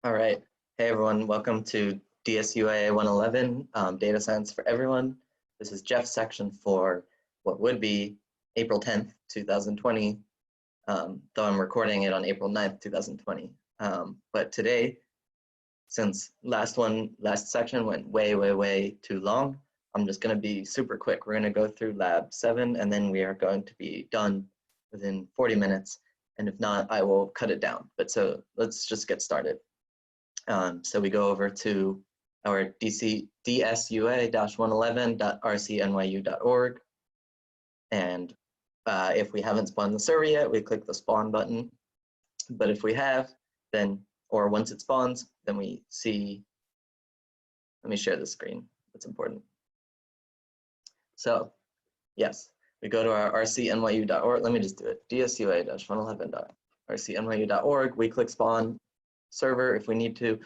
All right. Hey, everyone. Welcome to DSUA-111, Data Science for Everyone. This is Jeff's section for what would be April 10th, 2020, though I'm recording it on April 9th, 2020. But today, since last section went way too long, I'm just going to be super quick. We're going to go through lab 7, and then we are going to be done within 40 minutes. And if not, I will cut it down. But so let's just get started. So we go over to our DSUA-111.rcnyu.org. And if we haven't spawned the server yet, we click the spawn button. But if we have, then, or once it spawns, then we see, let me share the screen, that's important. So yes, we go to our rcnyu.org, let me just do it, DSUA-111.rcnyu.org, we click spawn server if we need to.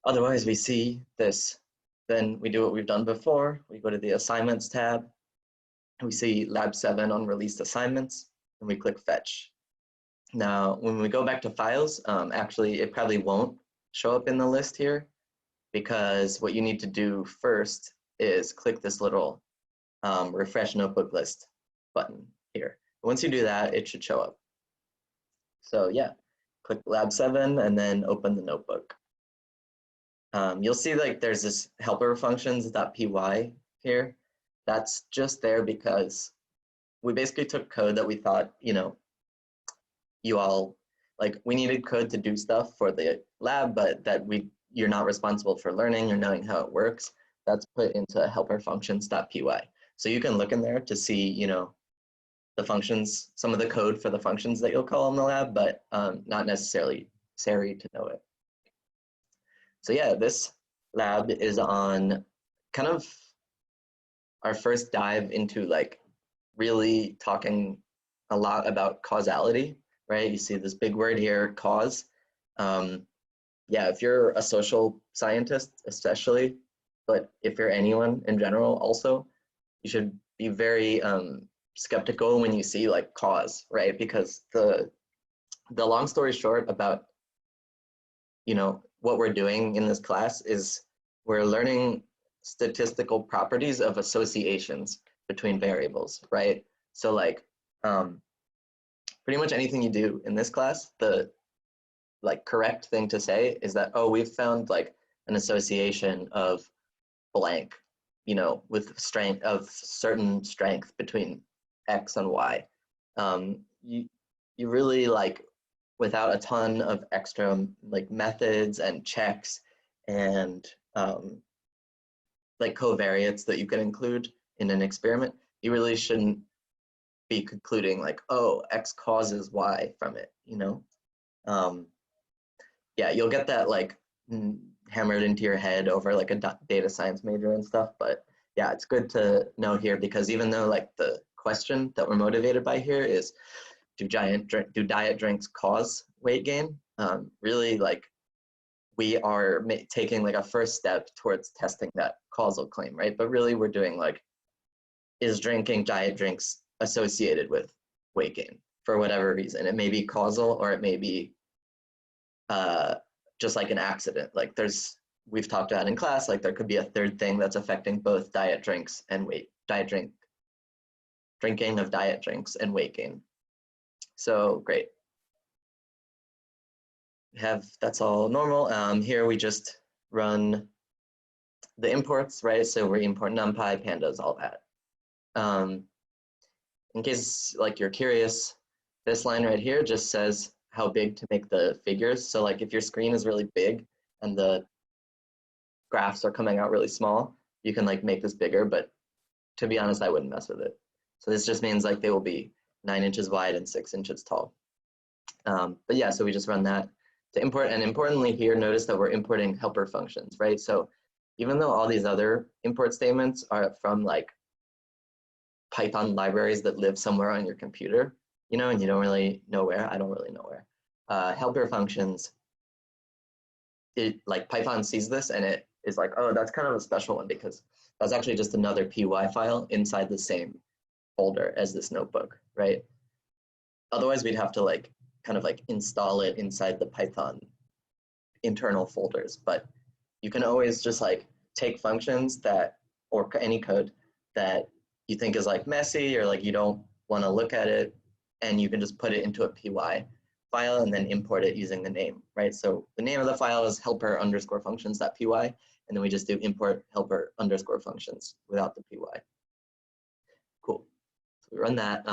Otherwise, we see this. Then we do what we've done before. We go to the assignments tab. We see lab 7 on released assignments, and we click fetch. Now, when we go back to files, actually, it probably won't show up in the list here, because what you need to do first is click this little refresh notebook list button here. Once you do that, it should show up. So yeah. Click lab 7 and then open the notebook. You'll see like there's this helper functions.py here. That's just there because we basically took code that we thought, you all, like we needed code to do stuff for the lab, but that you're not responsible for learning or knowing how it works. That's put into helper functions.py. So you can look in there to see, the functions, some of the code for the functions that you'll call in the lab, but not necessarily necessary to know it. So yeah, this lab is on kind of our first dive into like really talking a lot about causality, right? You see this big word here, cause. Yeah, if you're a social scientist, especially, but if you're anyone in general also, you should be very skeptical when you see like cause, right? Because the long story short about what we're doing in this class is we're learning statistical properties of associations between variables, right? So like pretty much anything you do in this class, the like correct thing to say is that, oh, we've found like an association of blank, with strength of certain strength between X and Y. You really like, without a ton of extra like methods and checks and like covariates that you can include in an experiment, you really shouldn't be concluding like, oh, X causes Y from it, yeah, you'll get that like hammered into your head over like a data science major and stuff, but yeah, it's good to know here because even though like the question that we're motivated by here is, do diet drinks cause weight gain? Really, like we are taking like a first step towards testing that causal claim, right? But really, we're doing like, is drinking diet drinks associated with weight gain for whatever reason? It may be causal, or it may be just like an accident. Like we've talked about in class, like there could be a third thing that's affecting both diet drinks and drinking of diet drinks and weight gain. So great. That's all normal. Here we just run the imports, right? So we import NumPy, pandas, all that. In case like you're curious, this line right here just says how big to make the figures. So like if your screen is really big and the graphs are coming out really small, you can like make this bigger, but to be honest, I wouldn't mess with it. So this just means like they will be 9 inches wide and 6 inches tall. But yeah, so we just run that to import. And importantly here, notice that we're importing helper functions, right? So even though all these other import statements are from like Python libraries that live somewhere on your computer, and you don't really know where, I don't really know where. Helper functions, like Python sees this and it is like, oh, that's kind of a special one because that's actually just another py file inside the same folder as this notebook, right? Otherwise, we'd have to like kind of like install it inside the Python internal folders, but you can always just like take functions that, or any code that you think is like messy or like you don't want to look at it, and you can just put it into a PY file and then import it using the name, right? So the name of the file is helper_functions.py, and then we just do import helper_functions without the PY. Cool. So we run that.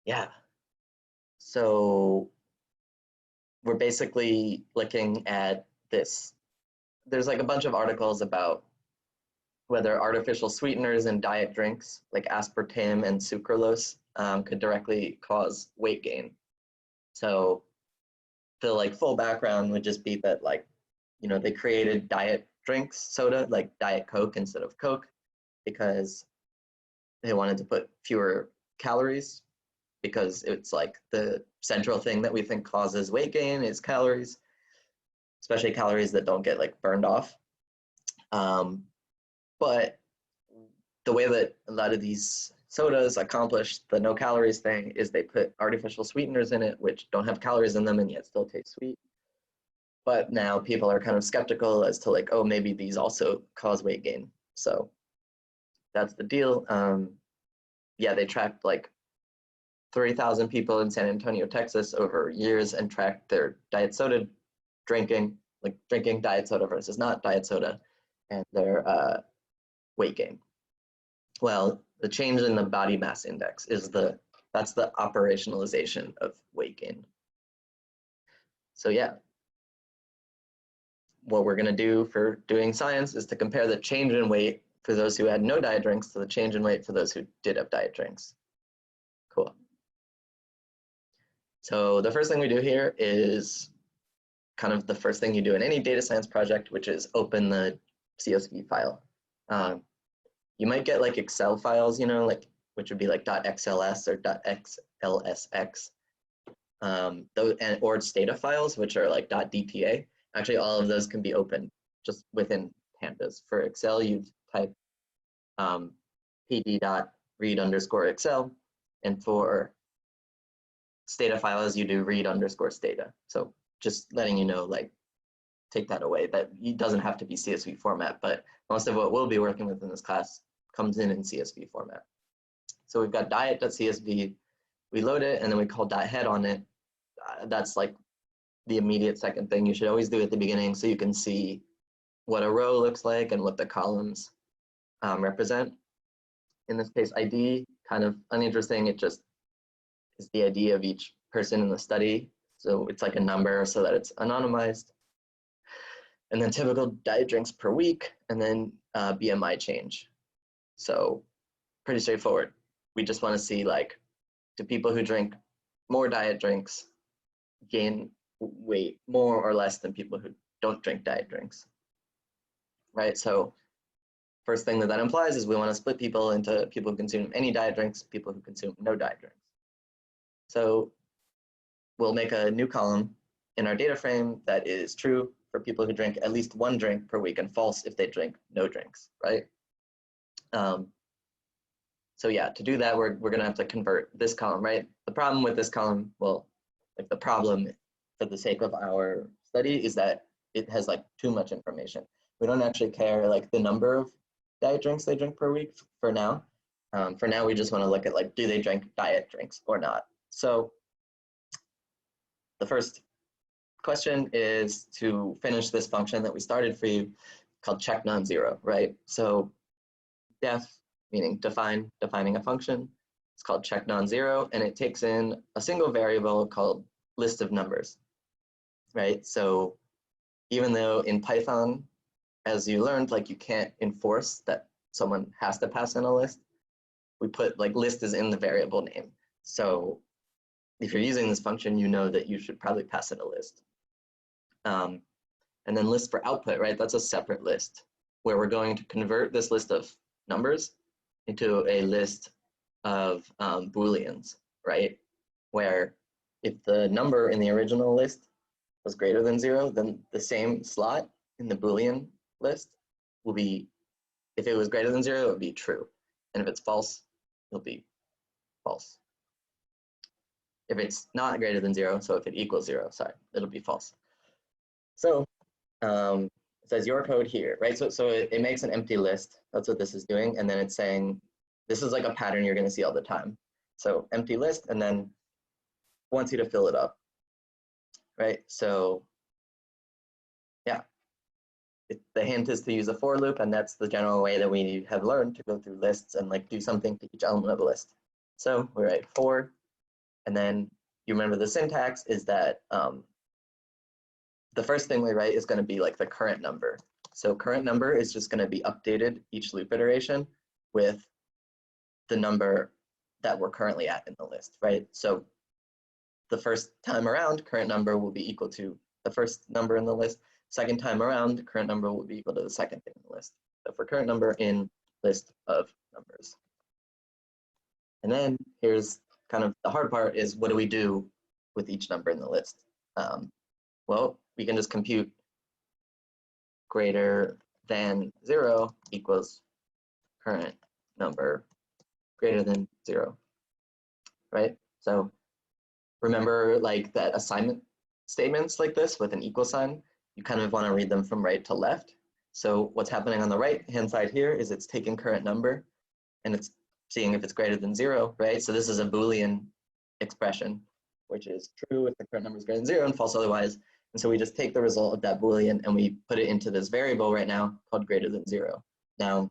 Yeah. So we're basically looking at this. There's like a bunch of articles about whether artificial sweeteners in diet drinks like aspartame and sucralose could directly cause weight gain. So the like full background would just be that, like, you know, they created diet drinks, soda, like Diet Coke instead of Coke, because they wanted to put fewer calories, because it's like the central thing that we think causes weight gain is calories, especially calories that don't get like burned off. But the way that a lot of these sodas accomplish the no calories thing is they put artificial sweeteners in it, which don't have calories in them and yet still taste sweet. But now people are kind of skeptical as to like, oh, maybe these also cause weight gain. So that's the deal. Yeah, they tracked like 3,000 people in San Antonio, Texas over years and tracked their diet soda drinking, like drinking diet soda versus not diet soda, and their weight gain. Well, the change in the body mass index is that's the operationalization of weight gain. So yeah, what we're gonna do for doing science is to compare the change in weight for those who had no diet drinks to the change in weight for those who did have diet drinks. Cool. So the first thing we do here is kind of the first thing you do in any data science project, which is open the CSV file. You might get like Excel files, you know, like, which would be like .xls or .xlsx, or data files, which are like .dta. Actually, all of those can be opened just within pandas. For Excel, you type pd.read_Excel, and for stata files, you do read_stata. So just letting you know, like, take that away, that it doesn't have to be CSV format, but most of what we'll be working with in this class comes in CSV format. So we've got diet.csv, we load it, and then we call .head on it. That's like the immediate second thing you should always do at the beginning, so you can see what a row looks like and what the columns represent. In this case, ID, kind of uninteresting. It just is the ID of each person in the study. So it's like a number so that it's anonymized. And then typical diet drinks per week, and then BMI change. So pretty straightforward. We just want to see, like, do people who drink more diet drinks gain weight more or less than people who don't drink diet drinks, right? So first thing that implies is we want to split people into people who consume any diet drinks, people who consume no diet drinks. So we'll make a new column in our data frame that is true for people who drink at least one drink per week and false if they drink no drinks, right? So yeah, to do that, we're gonna have to convert this column, right? The problem with this column, well, like the problem for the sake of our study is that it has like too much information. We don't actually care like the number of diet drinks they drink per week for now. For now, we just wanna look at like, do they drink diet drinks or not? So the first question is to finish this function that we started for you called check non-zero, right? So def, meaning defining a function. It's called check non-zero, and it takes in a single variable called list of numbers, right? So even though in Python, as you learned, like you can't enforce that someone has to pass in a list, we put like list is in the variable name. So if you're using this function, you know that you should probably pass in a list. And then list for output, right? That's a separate list where we're going to convert this list of numbers into a list of Booleans, right? Where if the number in the original list was greater than 0, then the same slot in the Boolean list will be, if it was greater than 0, it would be true. And if it's false, it'll be false. if it's not greater than 0, so if it equals 0, sorry, it'll be false. So it says your code here, right? So it makes an empty list. That's what this is doing. And then it's saying, this is like a pattern you're going to see all the time. So empty list, and then wants you to fill it up, right? So yeah, the hint is to use a for loop, and that's the general way that we have learned to go through lists and like do something to each element of a list. So we write for, and then you remember the syntax is that the first thing we write is going to be like the current number. So current number is just going to be updated each loop iteration with the number that we're currently at in the list, right? So the first time around, current number will be equal to the first number in the list. Second time around, current number will be equal to the second thing in the list. So for current number in list of numbers. And then here's kind of the hard part is what do we do with each number in the list? Well, we can just compute greater than 0 equals current number greater than 0, right? So remember like that assignment statements like this with an equal sign, you kind of want to read them from right to left. So what's happening on the right hand side here is it's taking current number and it's seeing if it's greater than 0, right? So this is a Boolean expression, which is true if the current number is greater than 0 and false otherwise. And so we just take the result of that Boolean and we put it into this variable right now called greater than 0. Now,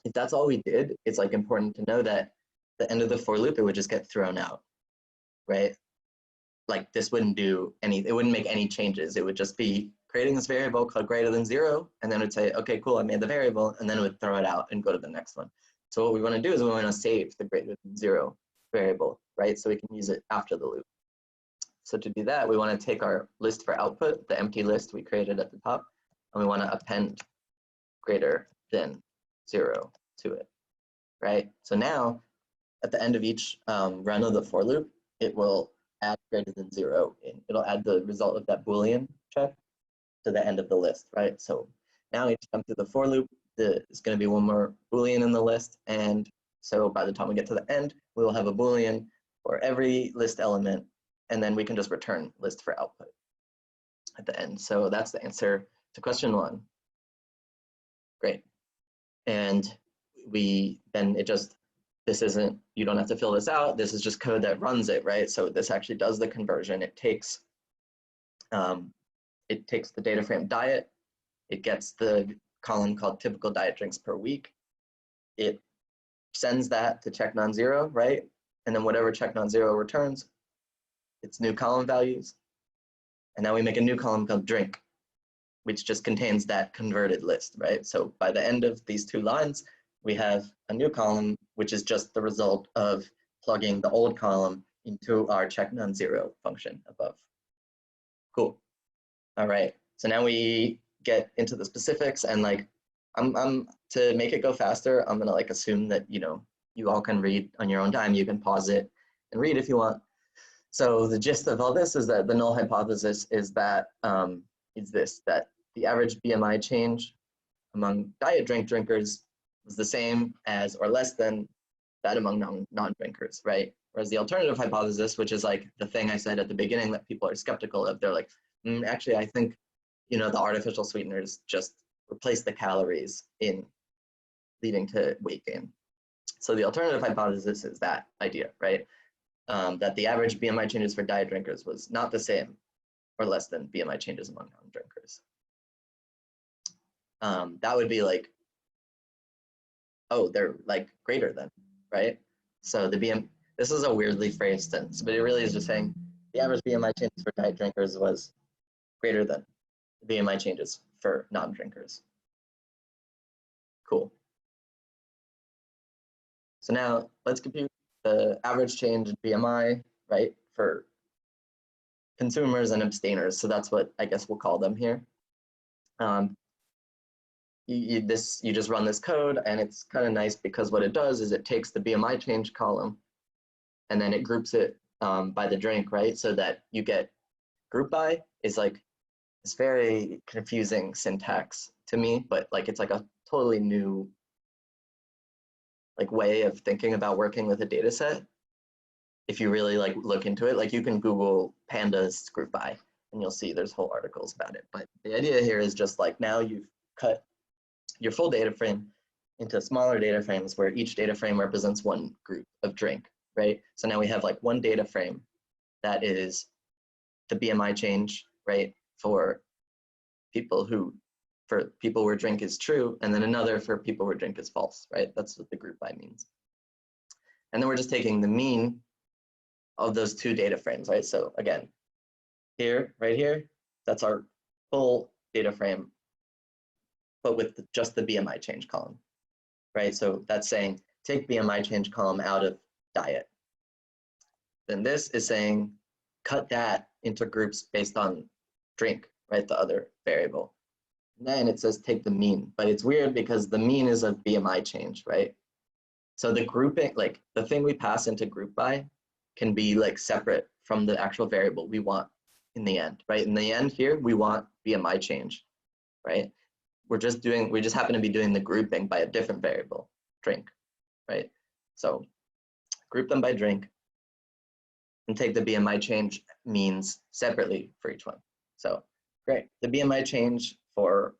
if that's all we did, it's like important to know that the end of the for loop, it would just get thrown out, right? Like this wouldn't do any, it wouldn't make any changes. It would just be creating this variable called greater than 0, and then it would say, okay, cool, I made the variable, and then it would throw it out and go to the next one. So what we want to do is we want to save the greater than 0 variable, right? So we can use it after the loop. So to do that, we want to take our list for output, the empty list we created at the top, and we want to append greater than 0 to it, right? So now, at the end of each run of the for loop, it will add greater than 0 in. It'll add the result of that Boolean check to the end of the list, right? So now each time through the for loop, there's going to be one more Boolean in the list, and so by the time we get to the end, we will have a Boolean for every list element, and then we can just return list for output at the end. So that's the answer to question 1. Great. And then it just, this isn't, you don't have to fill this out. This is just code that runs it, right? So this actually does the conversion. It takes the data frame diet. It gets the column called typical diet drinks per week. It sends that to check non-zero, right? And then whatever check non-zero returns, its new column values. And now we make a new column called drink, which just contains that converted list, right? So by the end of these 2 lines, we have a new column, which is just the result of plugging the old column into our check non-zero function above. Cool. All right. So now we get into the specifics, and like, I'm to make it go faster, I'm gonna like assume that you all can read on your own time. You can pause it and read if you want. So the gist of all this is that the null hypothesis is that that the average BMI change among diet drink drinkers was the same as or less than that among non-drinkers, right? Whereas the alternative hypothesis, which is like the thing I said at the beginning that people are skeptical of, they're like, actually, I think, the artificial sweeteners just replace the calories in leading to weight gain. So the alternative hypothesis is that idea, right? That the average BMI changes for diet drinkers was not the same or less than BMI changes among non-drinkers. That would be like, oh, they're like greater than, right? So this is a weirdly phrased sentence, but it really is just saying the average BMI changes for diet drinkers was greater than BMI changes for non-drinkers. Cool. So now let's compute the average change in BMI, right, for consumers and abstainers. So that's what I guess we'll call them here. You just run this code, and it's kind of nice because what it does is it takes the BMI change column and then it groups it by the drink, right? So that you get group by is like, it's very confusing syntax to me, but like it's like a totally new like way of thinking about working with a data set. if you really like look into it, like you can Google pandas group by and you'll see there's whole articles about it. But the idea here is just like now you've cut your full data frame into smaller data frames where each data frame represents one group of drink, right? So now we have like one data frame that is the BMI change, right, for people where drink is true, and then another for people where drink is false, right? That's what the group by means. And then we're just taking the mean of those two data frames, right? So again, here, right here, that's our full data frame, but with just the BMI change column, right? So that's saying take BMI change column out of diet. Then this is saying cut that into groups based on drink, right? The other variable. And then it says take the mean, but it's weird because the mean is a BMI change, right? So the grouping, like the thing we pass into group by can be like separate from the actual variable we want in the end, right? In the end here, we want BMI change, right? We just happen to be doing the grouping by a different variable, drink, right? So group them by drink and take the BMI change means separately for each one. So great, the BMI change for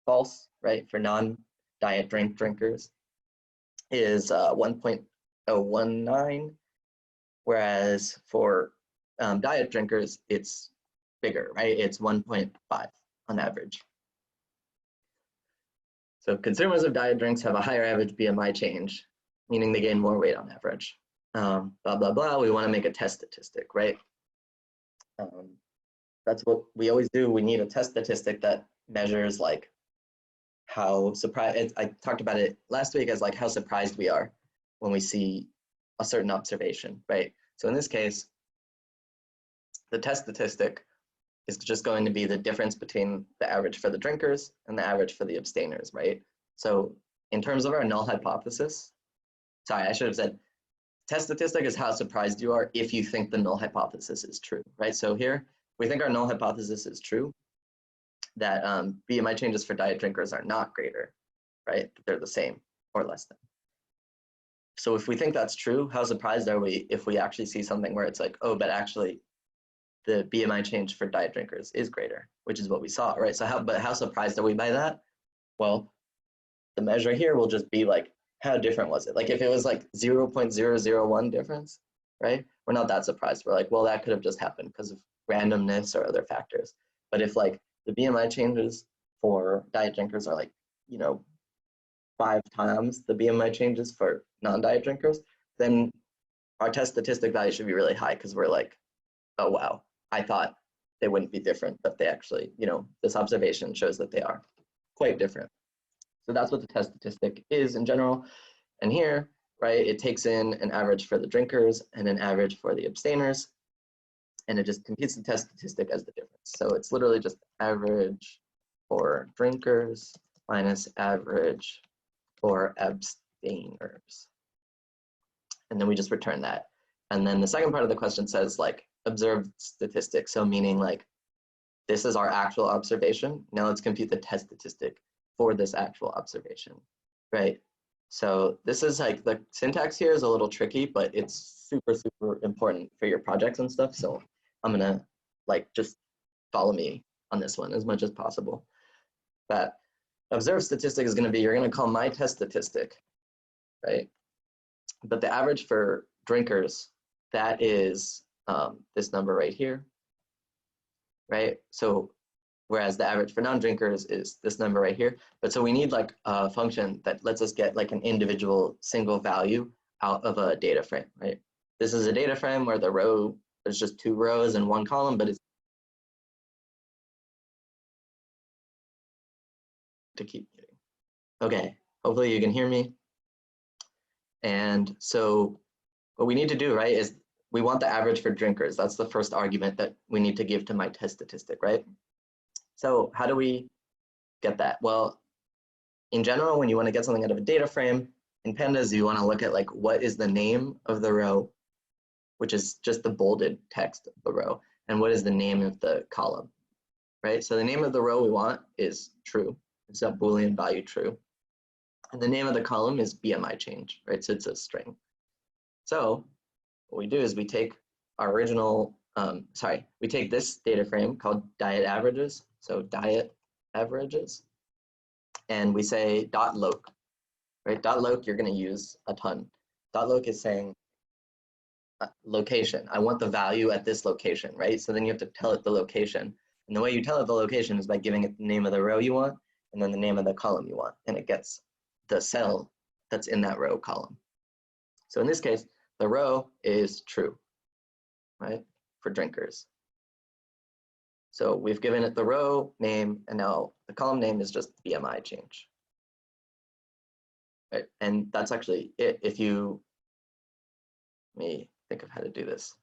false, right, for non-diet drinkers is 1.019, whereas for diet drinkers, it's bigger, right? It's 1.5 on average. So consumers of diet drinks have a higher average BMI change, meaning they gain more weight on average. Blah, blah, blah, we want to make a test statistic, right? That's what we always do. We need a test statistic that measures like how surprised, I talked about it last week as like how surprised we are when we see a certain observation, right? So in this case, the test statistic is just going to be the difference between the average for the drinkers and the average for the abstainers, right? So in terms of our null hypothesis, sorry, I should have said, test statistic is how surprised you are if you think the null hypothesis is true, right? So here, we think our null hypothesis is true, that BMI changes for diet drinkers are not greater, right? They're the same or less than. So if we think that's true, how surprised are we if we actually see something where it's like, oh, but actually the BMI change for diet drinkers is greater, which is what we saw, right? So how surprised are we by that? Well, the measure here will just be like, how different was it? Like if it was like 0.001 difference, right? We're not that surprised. We're like, well, that could have just happened because of randomness or other factors. But if like the BMI changes for diet drinkers are like, 5 times the BMI changes for non-diet drinkers, then our test statistic value should be really high because we're like, oh, wow, I thought they wouldn't be different, but they actually, this observation shows that they are quite different. So that's what the test statistic is in general. And here, right, it takes in an average for the drinkers and an average for the abstainers, and it just computes the test statistic as the difference. So it's literally just average for drinkers minus average for abstainers. And then we just return that. And then the second part of the question says like observed statistic. So meaning like, this is our actual observation. Now let's compute the test statistic for this actual observation, right? So this is like, the syntax here is a little tricky, but it's super, super important for your projects and stuff. So I'm gonna like, just follow me on this one as much as possible. But observed statistic is gonna be, you're gonna call my test statistic, right? But the average for drinkers, that is this number right here, right? So whereas the average for non-drinkers is this number right here. But so we need like a function that lets us get like an individual single value out of a data frame, right? This is a data frame where there's just 2 rows and 1 column, but it's to keep muting. Okay, hopefully you can hear me. And so what we need to do, right, is we want the average for drinkers. That's the first argument that we need to give to my test statistic, right? So how do we get that? Well, in general, when you want to get something out of a data frame, in pandas, you want to look at like, what is the name of the row, which is just the bolded text of the row, and what is the name of the column, right? So the name of the row we want is true. It's a Boolean value true. And the name of the column is BMI change, right? So it's a string. So what we do is we take our original, we take this data frame called diet averages, so diet averages, and we say .loc, right? .loc you're going to use a ton. .loc is saying location. I want the value at this location, right? So then you have to tell it the location. And the way you tell it the location is by giving it the name of the row you want and then the name of the column you want, and it gets the cell that's in that row column. So in this case, the row is true, right, for drinkers. So we've given it the row name, and now the column name is just BMI change. Right? And that's actually it. If you, let me think of how to do this.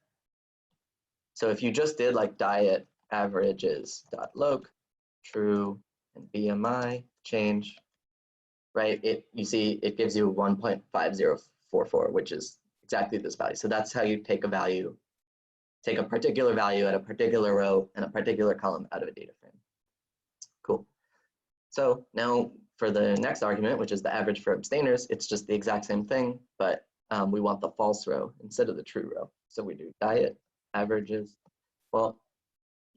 So if you just did like diet averages .loc, true, and BMI change, right? You see it gives you 1.5044, which is exactly this value. So that's how you take a value, take a particular value at a particular row and a particular column out of a data frame. Cool. So now for the next argument, which is the average for abstainers, it's just the exact same thing, but we want the false row instead of the true row. So we do diet averages. Well,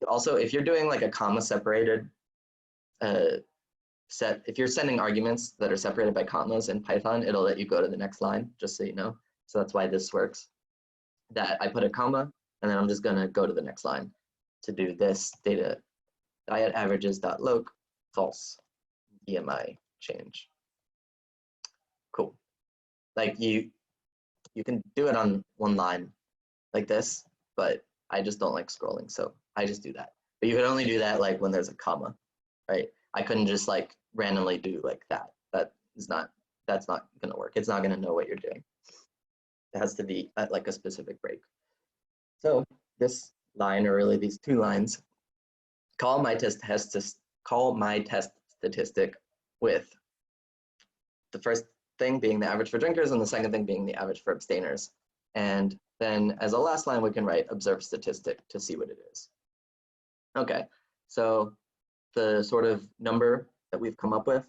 also if you're doing like a comma separated set, if you're sending arguments that are separated by commas in Python, it'll let you go to the next line, just so you know. So that's why this works. That I put a comma, and then I'm just gonna go to the next line to do this data diet averages .loc false BMI change. Cool. Like you can do it on one line like this, but I just don't like scrolling, so I just do that. But you can only do that like when there's a comma, right? I couldn't just like randomly do like that. That's not gonna work. It's not gonna know what you're doing. It has to be at like a specific break. So this line, or really these two lines, call my test statistic with the first thing being the average for drinkers and the second thing being the average for abstainers. And then as a last line, we can write observed statistic to see what it is. Okay, so the sort of number that we've come up with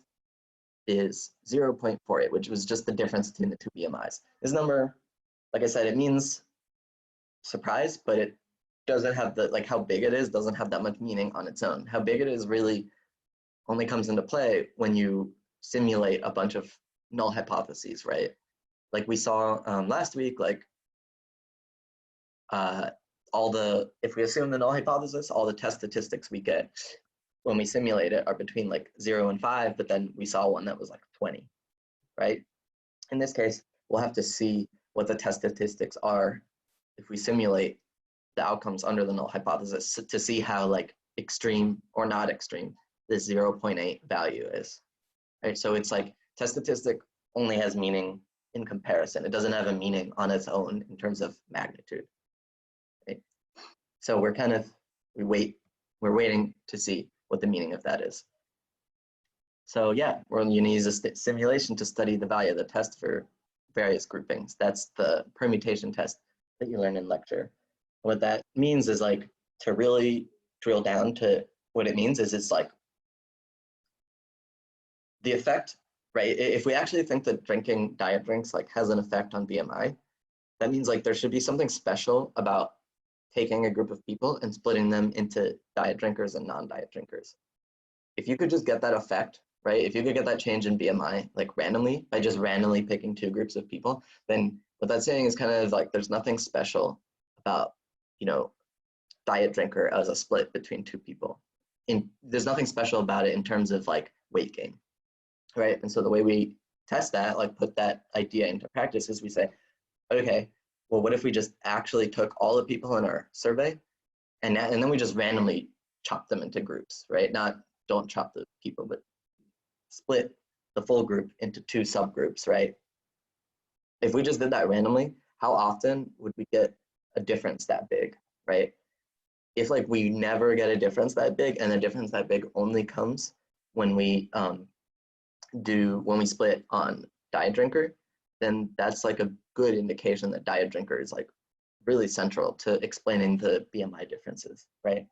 is 0.48, which was just the difference between the two BMIs. This number, like I said, it means surprise, but it doesn't have the, like how big it is doesn't have that much meaning on its own. How big it is really only comes into play when you simulate a bunch of null hypotheses, right? Like we saw last week, like if we assume the null hypothesis, all the test statistics we get when we simulate it are between like 0 and 5, but then we saw one that was like 20, right? In this case, we'll have to see what the test statistics are if we simulate the outcomes under the null hypothesis to see how like extreme or not extreme this 0.8 value is, right? So it's like test statistic only has meaning in comparison. It doesn't have a meaning on its own in terms of magnitude, right? So we're waiting to see what the meaning of that is. So yeah, we're going to use a simulation to study the value of the test for various groupings. That's the permutation test that you learn in lecture. What that means is like to really drill down to what it means is it's like the effect, right? If we actually think that drinking diet drinks like has an effect on BMI, that means like there should be something special about taking a group of people and splitting them into diet drinkers and non-diet drinkers. If you could just get that effect, right? If you could get that change in BMI like randomly by just randomly picking two groups of people, then what that's saying is kind of like there's nothing special about, you know, diet drinker as a split between two people. There's nothing special about it in terms of like weight gain, right? And so the way we test that, like put that idea into practice, is we say, okay, well, what if we just actually took all the people in our survey and then we just randomly chop them into groups, right? Don't chop the people, but split the full group into two subgroups, right? If we just did that randomly, how often would we get a difference that big, right? If like we never get a difference that big, and the difference that big only comes when we split on diet drinker, then that's like a good indication that diet drinker is like really central to explaining the BMI differences, right?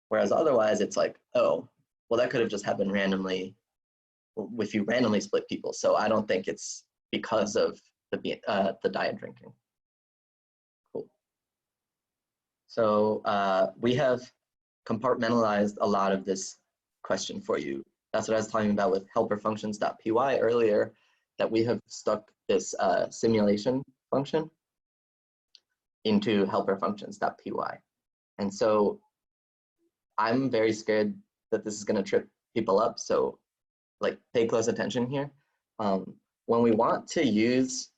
Whereas otherwise it's like, oh, well, that could have just happened randomly if you randomly split people. So I don't think it's because of the diet drinking. So we have compartmentalized a lot of this question for you. That's what I was talking about with helper functions.py earlier, that we have stuck this simulation function into helper functions.py. And so I'm very scared that this is going to trip people up. So like pay close attention here. When we want to use,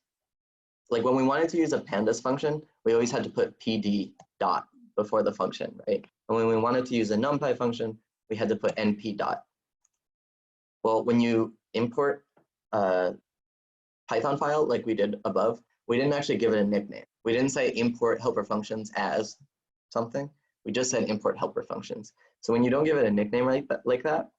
like when we wanted to use a pandas function, we always had to put pd dot before the function, right? And when we wanted to use a numpy function, we had to put np dot. Well, when you import a Python file like we did above, we didn't actually give it a nickname. We didn't say import helper functions as something. We just said import helper functions. So when you don't give it a nickname like that,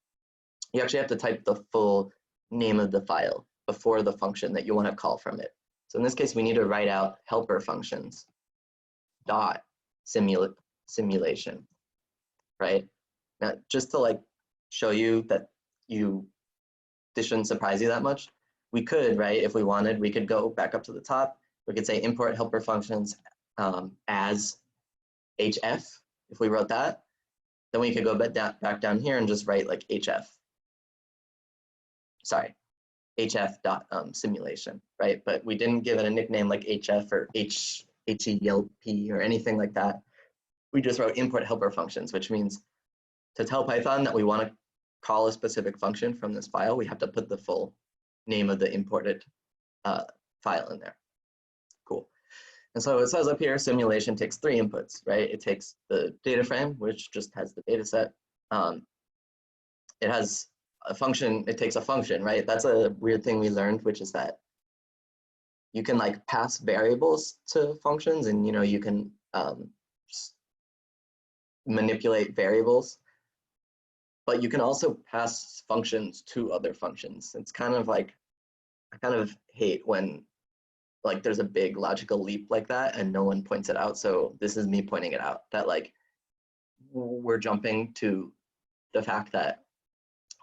you actually have to type the full name of the file before the function that you want to call from it. So in this case, we need to write out helper functions dot simulation, right? Now, just to like show you that this shouldn't surprise you that much, we could, right, if we wanted, we could go back up to the top. We could say import helper functions as HF. If we wrote that, then we could go back down here and just write like HF. Sorry, HF dot simulation, right? But we didn't give it a nickname like HF or HELP or anything like that. We just wrote import helper functions, which means to tell Python that we want to call a specific function from this file, we have to put the full name of the imported file in there. Cool. And so it says up here, simulation takes 3 inputs, right? It takes the data frame, which just has the data set. It has a function, it takes a function, right? That's a weird thing we learned, which is that you can like pass variables to functions, and you can manipulate variables, but you can also pass functions to other functions. It's kind of like, I kind of hate when like there's a big logical leap like that and no one points it out. So this is me pointing it out, that like we're jumping to the fact that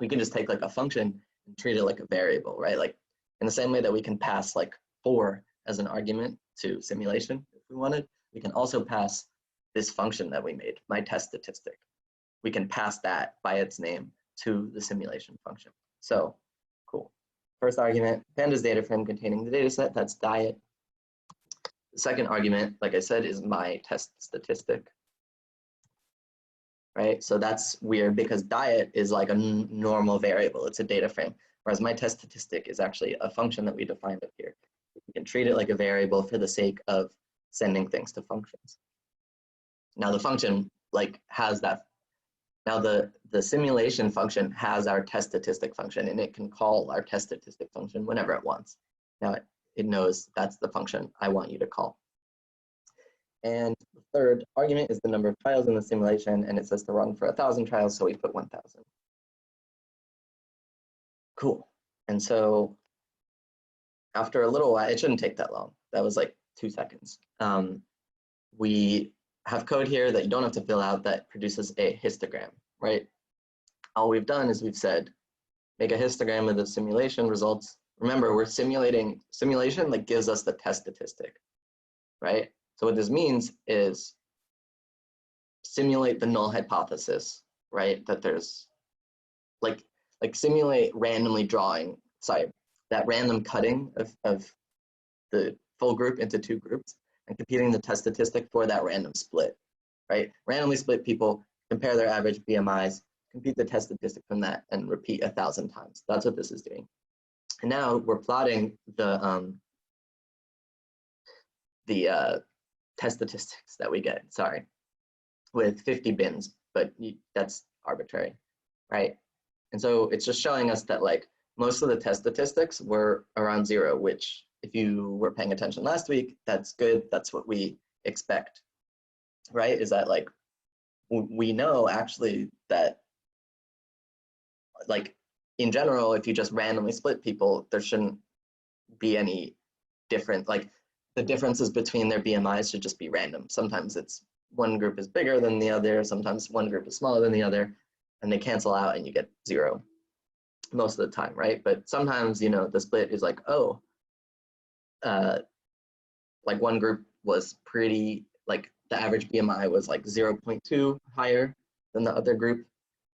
we can just take like a function and treat it like a variable, right? Like in the same way that we can pass like 4 as an argument to simulation if we wanted, we can also pass this function that we made, my test statistic. We can pass that by its name to the simulation function. So cool. First argument, pandas data frame containing the data set, that's diet. The second argument, like I said, is my test statistic, right? So that's weird because diet is like a normal variable, it's a data frame, whereas my test statistic is actually a function that we defined up here. We can treat it like a variable for the sake of sending things to functions. Now the function like has that. Now the simulation function has our test statistic function, and it can call our test statistic function whenever it wants. Now it knows that's the function I want you to call. And the third argument is the number of trials in the simulation, and it says to run for 1,000 trials, so we put 1,000. Cool. And so after a little while, it shouldn't take that long. That was like 2 seconds. We have code here that you don't have to fill out that produces a histogram, right? All we've done is we've said, make a histogram of the simulation results. Remember, we're simulation like gives us the test statistic, right? So what this means is simulate the null hypothesis, right? That there's like simulate randomly drawing, that random cutting of the full group into 2 groups and computing the test statistic for that random split, right? Randomly split people, compare their average BMIs, compute the test statistic from that, and repeat 1,000 times. That's what this is doing. And now we're plotting the test statistics that we get, with 50 bins, but that's arbitrary, right? And so it's just showing us that like most of the test statistics were around 0, which if you were paying attention last week, that's good. That's what we expect, right? Is that like, we know actually that like in general, if you just randomly split people, there shouldn't be any different, like the differences between their BMIs should just be random. Sometimes it's one group is bigger than the other, sometimes one group is smaller than the other, and they cancel out and you get 0 most of the time, right? But sometimes, the split is like, oh, like one group was pretty, like the average BMI was like 0.2 higher than the other group.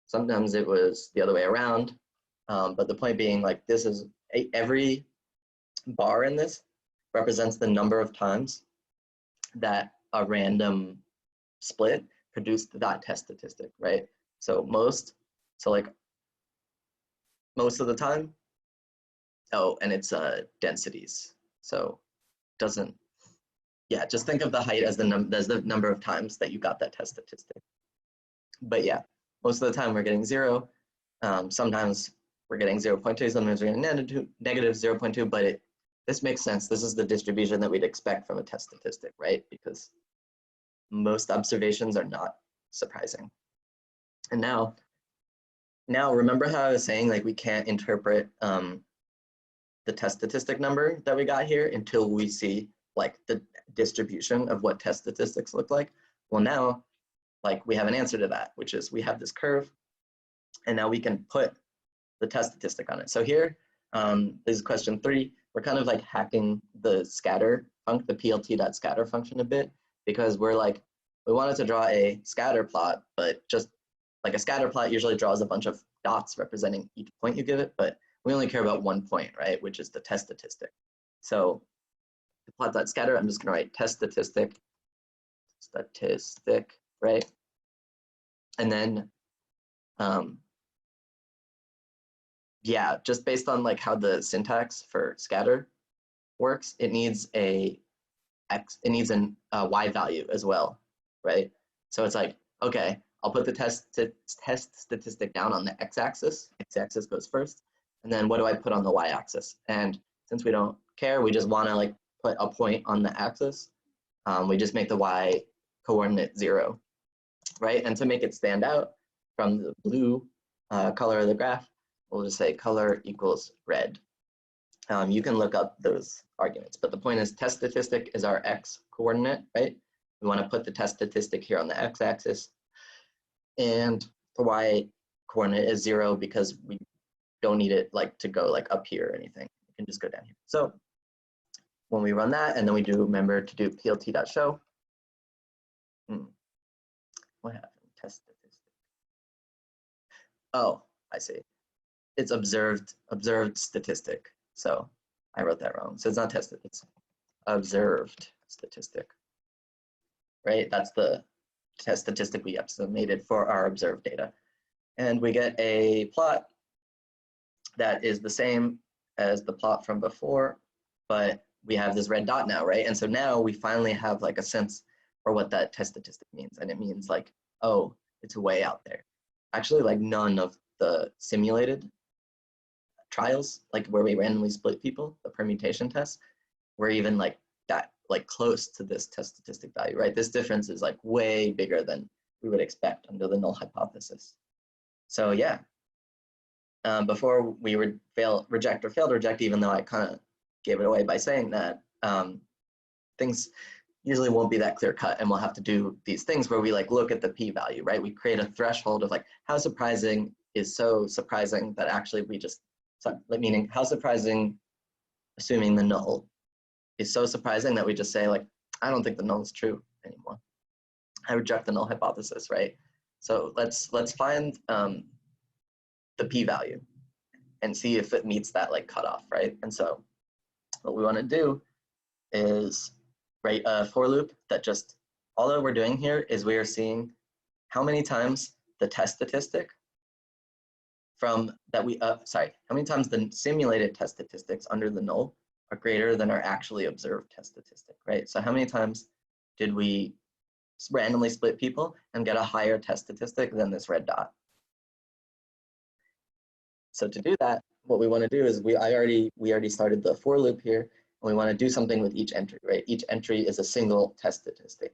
Sometimes it was the other way around. But the point being, like, this is every bar in this represents the number of times that a random split produced that test statistic, right? So most of the time. Oh, and it's densities. So doesn't, yeah, just think of the height as the number of times that you got that test statistic. But yeah, most of the time we're getting 0. Sometimes we're getting 0.2, sometimes we're getting negative 0.2, but this makes sense. This is the distribution that we'd expect from a test statistic, right? Because most observations are not surprising. And now remember how I was saying, like, we can't interpret the test statistic number that we got here until we see like the distribution of what test statistics look like? Well, now, like, we have an answer to that, which is we have this curve, and now we can put the test statistic on it. So here, this is question 3. We're kind of like hacking the scatter function, the plt.scatter function a bit, because we're like, we wanted to draw a scatter plot, but just like a scatter plot usually draws a bunch of dots representing each point you give it, but we only care about one point, right, which is the test statistic. So the plot.scatter, I'm just going to write test statistic, right? And then, yeah, just based on like how the syntax for scatter works, it needs an y value as well, right? So it's like, okay, I'll put the test statistic down on the x-axis. X-axis goes first. And then what do I put on the y-axis? And since we don't care, we just want to like put a point on the axis. We just make the y coordinate 0, right? And to make it stand out from the blue color of the graph, we'll just say color equals red. You can look up those arguments, but the point is test statistic is our x coordinate, right? We want to put the test statistic here on the x-axis, and the y coordinate is 0 because we don't need it like to go like up here or anything. It can just go down here. So when we run that, and then we do remember to do plt.show. What happened? Test statistic. Oh, I see. It's observed statistic. So I wrote that wrong. So it's not tested, it's observed statistic, right? That's the test statistic we estimated for our observed data. And we get a plot that is the same as the plot from before, but we have this red dot now, right? And so now we finally have like a sense for what that test statistic means. And it means like, oh, it's way out there. Actually, like none of the simulated trials, like where we randomly split people, the permutation tests, were even like that, like close to this test statistic value, right? This difference is like way bigger than we would expect under the null hypothesis. So yeah, before we would reject or fail to reject, even though I kind of gave it away by saying that, things usually won't be that clear cut, and we'll have to do these things where we like look at the p-value, right? We create a threshold of like how surprising is so surprising that actually we just, meaning how surprising, assuming the null is so surprising that we just say like, I don't think the null is true anymore. I reject the null hypothesis, right? So let's find the p-value and see if it meets that like cutoff, right? And so what we want to do is write a for loop that just, all that we're doing here is we are seeing how many times the test statistic from that we, how many times the simulated test statistics under the null are greater than our actually observed test statistic, right? So how many times did we randomly split people and get a higher test statistic than this red dot? So to do that, what we want to do is we already started the for loop here, and we want to do something with each entry, right? Each entry is a single test statistic.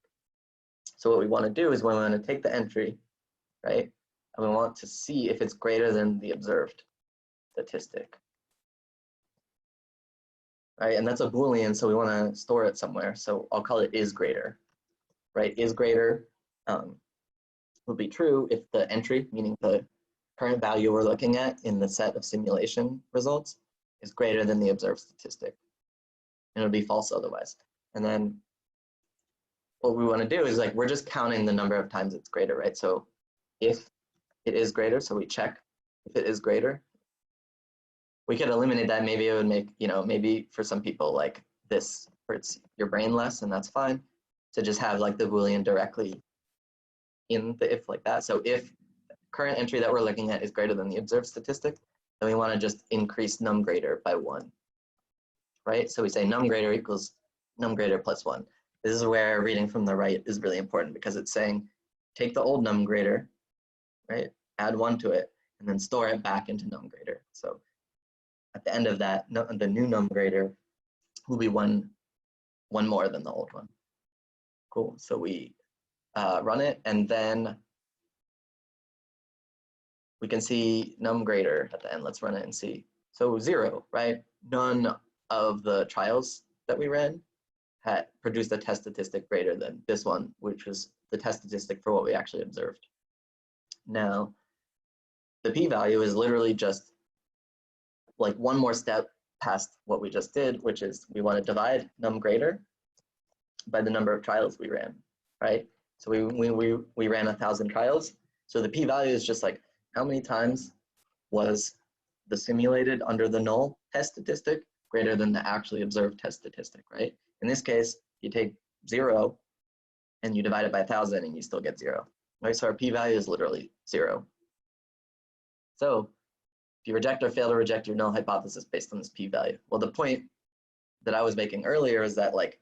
So what we want to do is we want to take the entry, right? And we want to see if it's greater than the observed statistic. Right, and that's a Boolean, so we want to store it somewhere. So I'll call it is greater, right? Is greater will be true if the entry, meaning the current value we're looking at in the set of simulation results, is greater than the observed statistic. And it'll be false otherwise. And then what we want to do is like, we're just counting the number of times it's greater, right? So if it is greater, so we check if it is greater. We could eliminate that. Maybe it would make, maybe for some people like this hurts your brain less, and that's fine. To just have like the Boolean directly in the if like that. So if current entry that we're looking at is greater than the observed statistic, then we want to just increase num greater by 1, right? So we say num greater equals num greater plus 1. This is where reading from the right is really important, because it's saying take the old num greater, right? Add 1 to it, and then store it back into num greater. So at the end of that, the new num greater will be one more than the old one. Cool. So we run it, and then we can see num greater at the end. Let's run it and see. So 0, right? None of the trials that we ran had produced a test statistic greater than this one, which was the test statistic for what we actually observed. Now, the p-value is literally just like one more step past what we just did, which is we want to divide num greater by the number of trials we ran, right? So we ran 1,000 trials. So the p-value is just like how many times was the simulated under the null test statistic greater than the actually observed test statistic, right? In this case, you take 0 and you divide it by 1,000 and you still get 0, right? So our p-value is literally 0. So if you reject or fail to reject your null hypothesis based on this p-value. Well, the point that I was making earlier is that, like,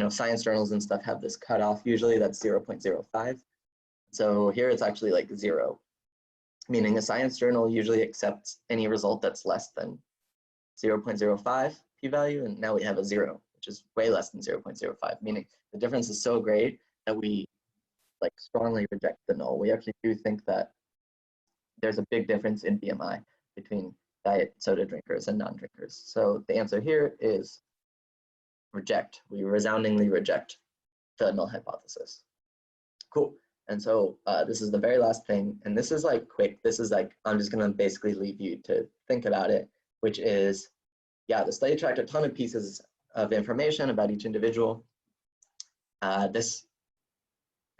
science journals and stuff have this cutoff usually that's 0.05. So here it's actually like 0, meaning a science journal usually accepts any result that's less than 0.05 p-value, and now we have a 0, which is way less than 0.05, meaning the difference is so great that we like strongly reject the null. We actually do think that there's a big difference in BMI between diet soda drinkers and non-drinkers. So the answer here is reject. We resoundingly reject the null hypothesis. Cool. And so this is the very last thing, and this is like quick. This is like, I'm just gonna basically leave you to think about it, which is, yeah, the study tracked a ton of pieces of information about each individual. And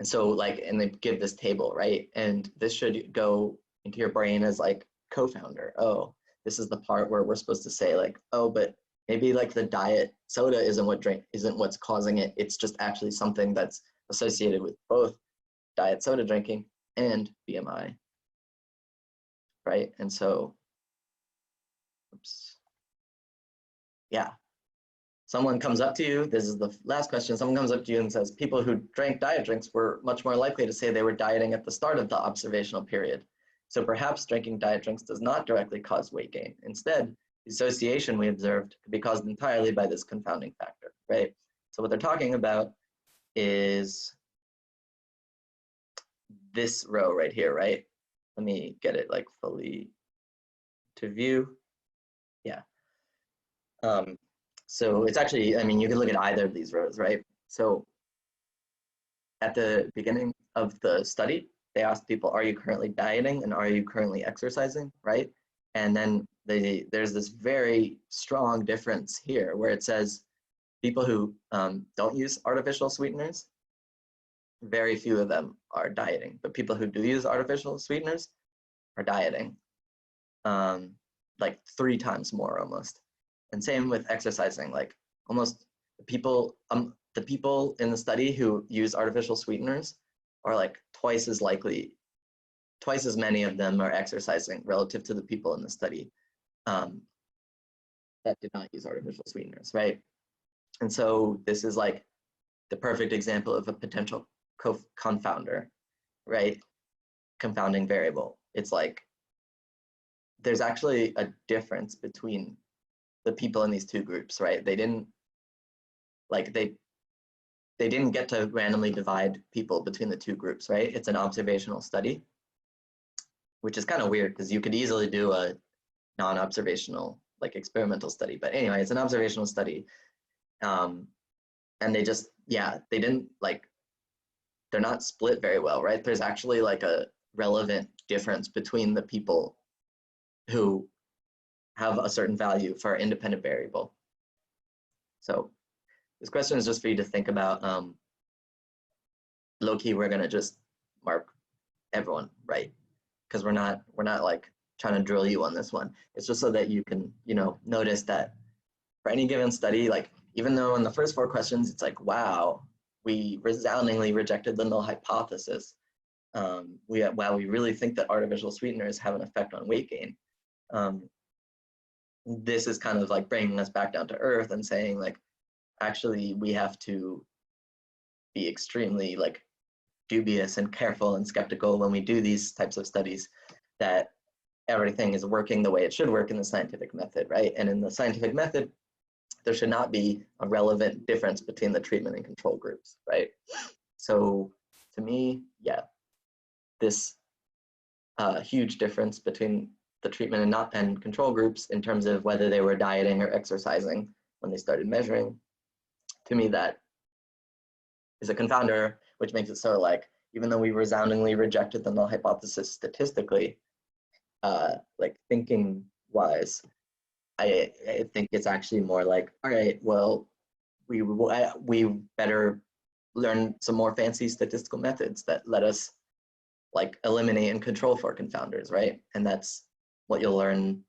so like, and they give this table, right? And this should go into your brain as like co-founder. Oh, this is the part where we're supposed to say like, oh, but maybe like the diet soda isn't what's causing it. It's just actually something that's associated with both diet soda drinking and BMI, right? And so, oops. Yeah, someone comes up to you, this is the last question, someone comes up to you and says, people who drank diet drinks were much more likely to say they were dieting at the start of the observational period. So perhaps drinking diet drinks does not directly cause weight gain. Instead, the association we observed could be caused entirely by this confounding factor, right? So what they're talking about is this row right here, right? Let me get it like fully to view. Yeah. So it's actually, I mean, you can look at either of these rows, right? So at the beginning of the study, they asked people, are you currently dieting and are you currently exercising, right? And then there's this very strong difference here where it says people who don't use artificial sweeteners, very few of them are dieting, but people who do use artificial sweeteners are dieting, like 3 times more almost. And same with exercising, like almost the people in the study who use artificial sweeteners are like twice as many of them are exercising relative to the people in the study that did not use artificial sweeteners, right? And so this is like the perfect example of a potential confounder, right? Confounding variable. It's like there's actually a difference between the people in these two groups, right? They didn't get to randomly divide people between the two groups, right? It's an observational study, which is kind of weird because you could easily do a non-observational like experimental study. But anyway, it's an observational study. And they just, yeah, they didn't like, they're not split very well, right? There's actually like a relevant difference between the people who have a certain value for our independent variable. So this question is just for you to think about. low key, we're gonna just mark everyone right, because we're not like trying to drill you on this one. It's just so that you can, you know, notice that for any given study, like even though in the first 4 questions, it's like, wow, we resoundingly rejected the null hypothesis. While we really think that artificial sweeteners have an effect on weight gain. This is kind of like bringing us back down to earth and saying like, actually, we have to be extremely like dubious and careful and skeptical when we do these types of studies, that everything is working the way it should work in the scientific method, right? And in the scientific method, there should not be a relevant difference between the treatment and control groups, right? So to me, yeah, this huge difference between the treatment and control groups in terms of whether they were dieting or exercising when they started measuring, to me that is a confounder, which makes it so like, even though we resoundingly rejected the null hypothesis statistically, like thinking wise, I think it's actually more like, all right, well, we better learn some more fancy statistical methods that let us like eliminate and control for confounders, right? And that's what you'll learn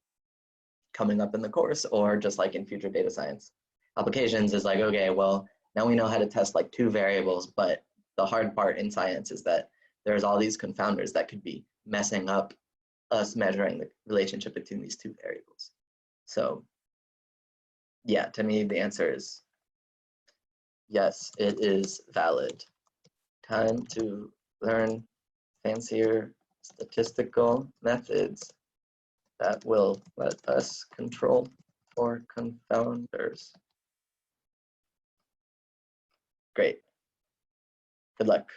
coming up in the course, or just like in future data science applications is like, okay, well, now we know how to test like 2 variables, but the hard part in science is that there's all these confounders that could be messing up us measuring the relationship between these 2 variables. So yeah, to me, the answer is yes, it is valid. Time to learn fancier statistical methods that will let us control for confounders. Great. Good luck.